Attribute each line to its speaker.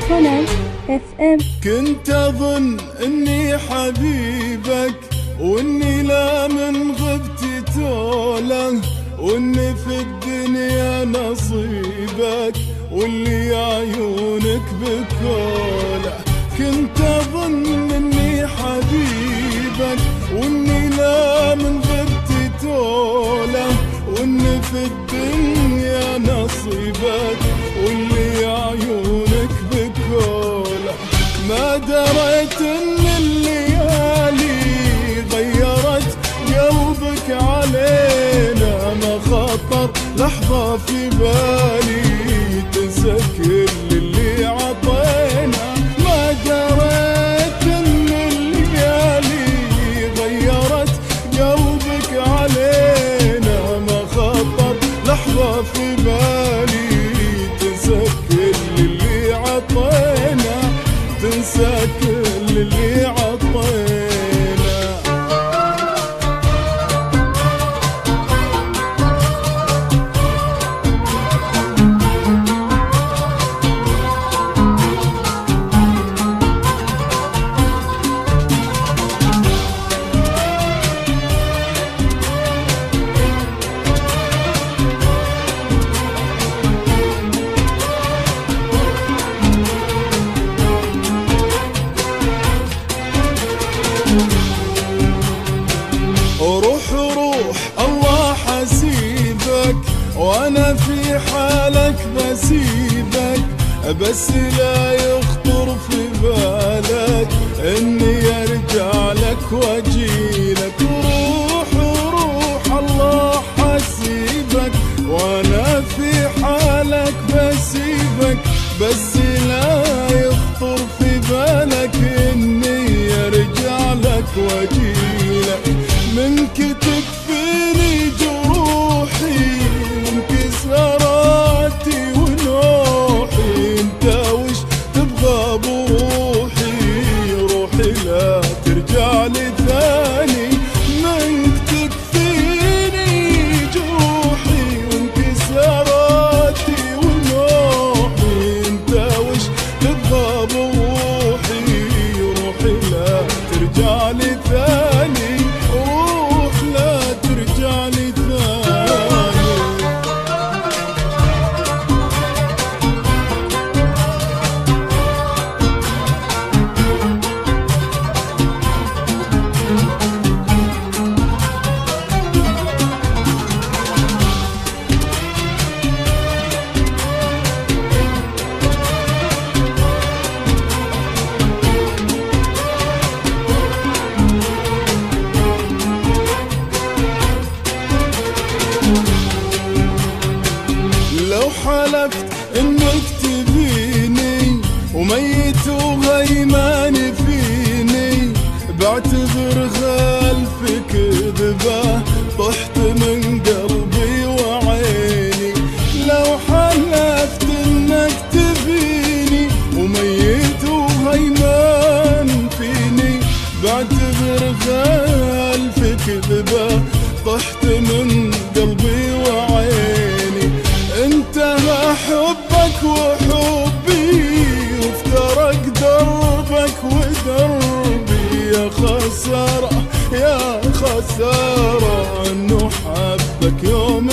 Speaker 1: كونان اف ام.
Speaker 2: كنت اظن اني حبيبك، واني لا من غبتي توله، واني في الدنيا نصيبك، واللي عيونك بكوله. كنت اظن اني حبيبك، واني لا من غبتي توله، واني في الدنيا نصيبك، واللي عيونك بكوله. ما دريت ان الليالي غيرت قلبك علينا، ما خطر لحظة في بالي تنسى كل اللي عطينا. ما دريت ان الليالي غيرت قلبك علينا، ما خطر لحظة في بالي تنسى كل اللي عطينا، تنسى كل اللي عطينا. روح روح الله حسيبك، وانا في حالك بسيبك، بس لا يخطر في بالك اني ارجع لك واجيلك. روح روح الله حسيبك، وانا في حالك بسيبك، بس لا يخطر في بالك اني ارجع لك واجيلك. منك تكفيني جروحي وانكساراتي ونوحي، انت وش تبغى بروحي؟ روحي لا ترجع لي ثاني. منك تكفيني جروحي وانكساراتي ونوحي، انت وش تبغى بروحي؟ روحي لا ترجع لي ثاني، لو حلفت انك تبيني وميت وغيمان فيني، بعتذر خلف كذبه طحت من قلبي وعيني. لو حلفت انك تبيني وميت وغيمان فيني، بعتذر خلف كذبه طحت من قلبي وعيني. انتهى حبك وحبي، وافترق دربك ودربي، يا خسارة يا خسارة انه حبك يوم